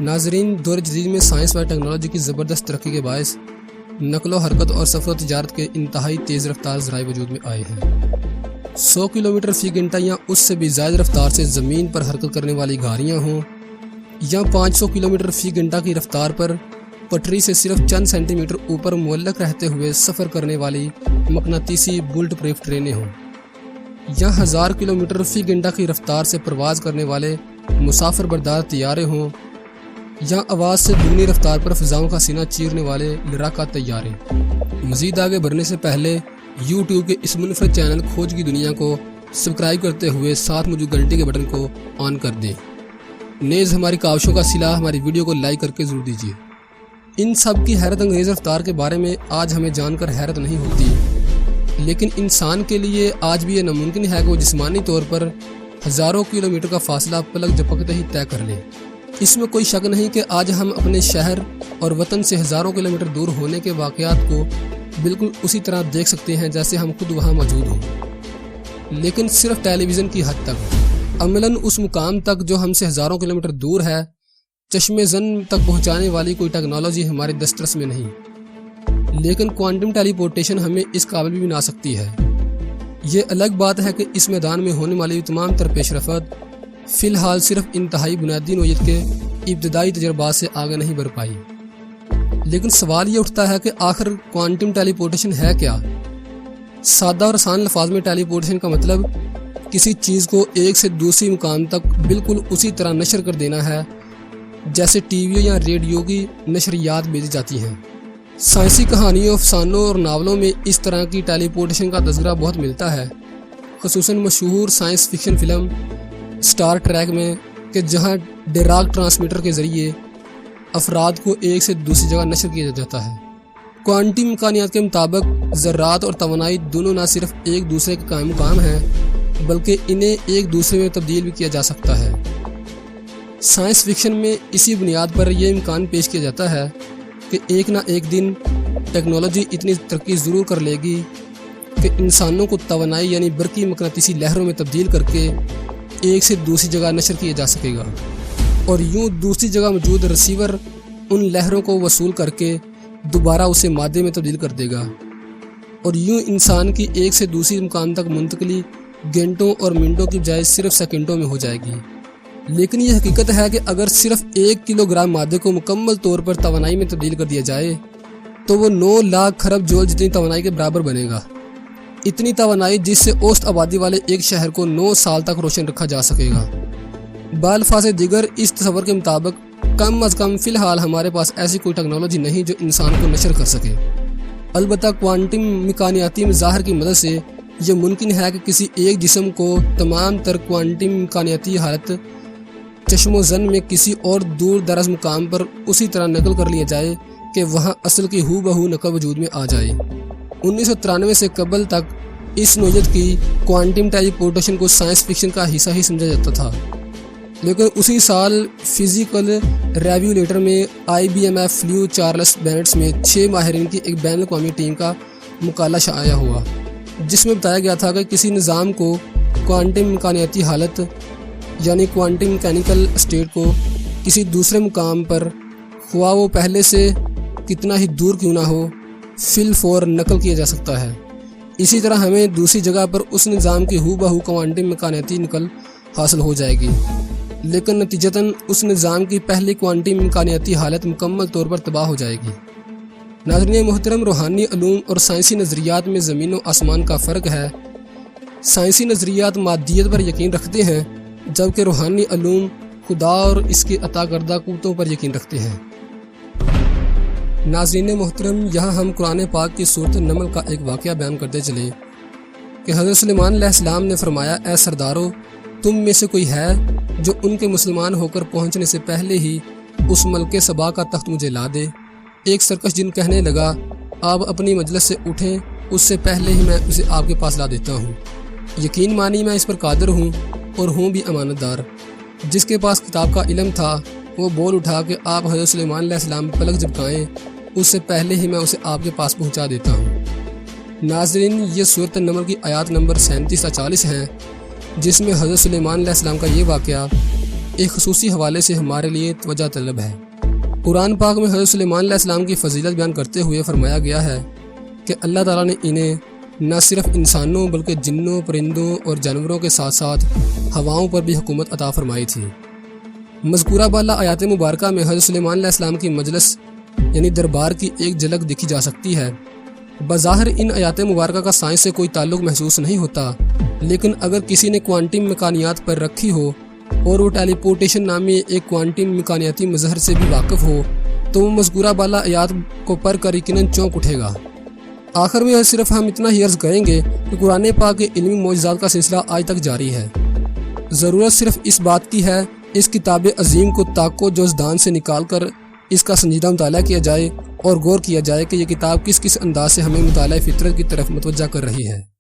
ناظرین، دور جدید میں سائنس و ٹیکنالوجی کی زبردست ترقی کے باعث نقل و حرکت اور سفر و تجارت کے انتہائی تیز رفتار ذرائع وجود میں آئے ہیں۔ 100 کلومیٹر فی گھنٹہ یا اس سے بھی زائد رفتار سے زمین پر حرکت کرنے والی گاڑیاں ہوں یا 500 کلومیٹر فی گھنٹہ کی رفتار پر پٹری سے صرف چند سینٹی میٹر اوپر معلق رہتے ہوئے سفر کرنے والی مقناطیسی بلٹ پروف ٹرینیں ہوں یا 1000 کلومیٹر فی گھنٹہ کی رفتار سے پرواز کرنے والے مسافر بردار طیارے ہوں یا آواز سے دگنی رفتار پر فضاؤں کا سینہ چیرنے والے لڑاکا طیارے۔ مزید آگے بڑھنے سے پہلے یوٹیوب کے اس منفرد چینل کھوج کی دنیا کو سبسکرائب کرتے ہوئے ساتھ موجود گھنٹی کے بٹن کو آن کر دیں۔ نیز ہماری کاوشوں کا صلہ ہماری ویڈیو کو لائک کر کے ضرور دیجیے۔ ان سب کی حیرت انگیز رفتار کے بارے میں آج ہمیں جان کر حیرت نہیں ہوتی، لیکن انسان کے لیے آج بھی یہ ناممکن ہے کہ وہ جسمانی طور پر ہزاروں کلومیٹر کا فاصلہ پلک جھپکتے ہی طے کر لیں۔ اس میں کوئی شک نہیں کہ آج ہم اپنے شہر اور وطن سے ہزاروں کلومیٹر دور ہونے کے واقعات کو بالکل اسی طرح دیکھ سکتے ہیں جیسے ہم خود وہاں موجود ہوں، لیکن صرف ٹیلی ویژن کی حد تک۔ عملاً اس مقام تک جو ہم سے ہزاروں کلومیٹر دور ہے، چشم زن تک پہنچانے والی کوئی ٹیکنالوجی ہمارے دسترس میں نہیں، لیکن کوانٹم ٹیلی پورٹیشن ہمیں اس قابل بھی بنا سکتی ہے۔ یہ الگ بات ہے کہ اس میدان میں ہونے والی تمام تر پیش رفت فی الحال صرف انتہائی بنیادی نوعیت کے ابتدائی تجربات سے آگے نہیں بڑھ پائی۔ لیکن سوال یہ اٹھتا ہے کہ آخر کوانٹم ٹیلی پورٹیشن ہے کیا؟ سادہ اور آسان الفاظ میں ٹیلی پورٹیشن کا مطلب کسی چیز کو ایک سے دوسری مقام تک بالکل اسی طرح نشر کر دینا ہے جیسے ٹی وی یا ریڈیو کی نشریات بھیجی جاتی ہیں۔ سائنسی کہانیوں، افسانوں اور ناولوں میں اس طرح کی ٹیلی پورٹیشن کا تذکرہ بہت ملتا ہے، خصوصاً مشہور science fiction film star track میں، کہ جہاں ڈیراک ٹرانسمیٹر کے ذریعے افراد کو ایک سے دوسری جگہ نشر کیا جاتا ہے۔ کوانٹم امکانیات کے مطابق ذرات اور توانائی دونوں نہ صرف ایک دوسرے کے قائم مقام ہیں بلکہ انہیں ایک دوسرے میں تبدیل بھی کیا جا سکتا ہے۔ سائنس فکشن میں اسی بنیاد پر یہ امکان پیش کیا جاتا ہے کہ ایک نہ ایک دن ٹیکنالوجی اتنی ترقی ضرور کر لے گی کہ انسانوں کو توانائی یعنی برقی مقناطیسی لہروں میں تبدیل کر کے ایک سے دوسری جگہ نشر کیا جا سکے گا، اور یوں دوسری جگہ موجود رسیور ان لہروں کو وصول کر کے دوبارہ اسے مادے میں تبدیل کر دے گا، اور یوں انسان کی ایک سے دوسری مقام تک منتقلی گھنٹوں اور منٹوں کی بجائے صرف سیکنڈوں میں ہو جائے گی۔ لیکن یہ حقیقت ہے کہ اگر صرف 1 کلو گرام مادے کو مکمل طور پر توانائی میں تبدیل کر دیا جائے تو وہ 9 لاکھ خرب جول جتنی توانائی کے برابر بنے گا، اتنی توانائی جس سے اوسط آبادی والے ایک شہر کو 9 سال تک روشن رکھا جا سکے گا۔ بالفاظ دیگر اس تصور کے مطابق کم از کم فی الحال ہمارے پاس ایسی کوئی ٹیکنالوجی نہیں جو انسان کو نشر کر سکے۔ البتہ کوانٹم مکانیاتی مظاہر کی مدد سے یہ ممکن ہے کہ کسی ایک جسم کو تمام تر کوانٹم مکانیاتی حالت چشم و زن میں کسی اور دور دراز مقام پر اسی طرح نقل کر لیا جائے کہ وہاں اصل کی ہو بہو نقل وجود میں آ جائے۔ 1993 سے قبل تک اس نوعیت کی کوانٹم ٹیلی پورٹیشن کو سائنس فکشن کا حصہ ہی سمجھا جاتا تھا، لیکن اسی سال فزیکل ریویو لیٹر میں IBM فلیو چارلس بینٹس میں 6 ماہرین کی ایک بین الاقوامی ٹیم کا مقالہ شائع ہوا، جس میں بتایا گیا تھا کہ کسی نظام کو کوانٹم امکانیاتی حالت یعنی کوانٹم میکینیکل اسٹیٹ کو کسی دوسرے مقام پر خواہ وہ پہلے سے کتنا ہی دور کیوں نہ ہو فی الفور نقل کیا جا سکتا ہے۔ اسی طرح ہمیں دوسری جگہ پر اس نظام کی ہو بہو کوانٹم مکانیاتی نقل حاصل ہو جائے گی، لیکن نتیجتاً اس نظام کی پہلی کوانٹم امکانیاتی حالت مکمل طور پر تباہ ہو جائے گی۔ ناظرین محترم، روحانی علوم اور سائنسی نظریات میں زمین و آسمان کا فرق ہے۔ سائنسی نظریات مادیت پر یقین رکھتے ہیں جبکہ روحانی علوم خدا اور اس کے عطا کردہ قوتوں پر یقین رکھتے ہیں۔ ناظرین محترم، یہاں ہم قرآن پاک کی سورۃ النمل کا ایک واقعہ بیان کرتے چلے کہ حضرت سلیمان علیہ السلام نے فرمایا، اے سردارو، تم میں سے کوئی ہے جو ان کے مسلمان ہو کر پہنچنے سے پہلے ہی اس ملک سبا کا تخت مجھے لا دے۔ ایک سرکش جن کہنے لگا، آپ اپنی مجلس سے اٹھیں، اس سے پہلے ہی میں اسے آپ کے پاس لا دیتا ہوں۔ یقین مانی میں اس پر قادر ہوں اور ہوں بھی امانت دار۔ جس کے پاس کتاب کا علم تھا وہ بول اٹھا کہ آپ حضرت سلیمان علیہ السلام پلک جھپکائیں، اس سے پہلے ہی میں اسے آپ کے پاس پہنچا دیتا ہوں۔ ناظرین، یہ سورۃ النمل کی آیات نمبر 37 تا 40 ہیں، جس میں حضرت سلیمان علیہ السلام کا یہ واقعہ ایک خصوصی حوالے سے ہمارے لیے توجہ طلب ہے۔ قرآن پاک میں حضرت سلیمان علیہ السلام کی فضیلت بیان کرتے ہوئے فرمایا گیا ہے کہ اللہ تعالیٰ نے انہیں نہ صرف انسانوں بلکہ جنوں، پرندوں اور جانوروں کے ساتھ ساتھ ہواؤں پر بھی حکومت عطا فرمائی تھی۔ مذکورہ بالا آیات مبارکہ میں حضرت سلیمان علیہ السلام کی مجلس یعنی دربار کی ایک جھلک دیکھی جا سکتی ہے۔ بظاہر ان آیات مبارکہ کا سائنس سے کوئی تعلق محسوس نہیں ہوتا، لیکن اگر کسی نے کوانٹم مکانیات پر رکھی ہو اور وہ ٹیلی پورٹیشن نامی ایک کوانٹم مکانیاتی مظہر سے بھی واقف ہو تو وہ مذکورہ بالا آیات کو پڑھ کر یقیناً چونک اٹھے گا۔ آخر میں صرف ہم اتنا ہی عرض کریں گے کہ قرآن پاک کے علمی معجزات کا سلسلہ آج تک جاری ہے۔ ضرورت صرف اس بات کی ہے اس کتاب عظیم کو طاق و جزدان سے نکال کر اس کا سنجیدہ مطالعہ کیا جائے اور غور کیا جائے کہ یہ کتاب کس کس انداز سے ہمیں مطالعہ فطرت کی طرف متوجہ کر رہی ہے۔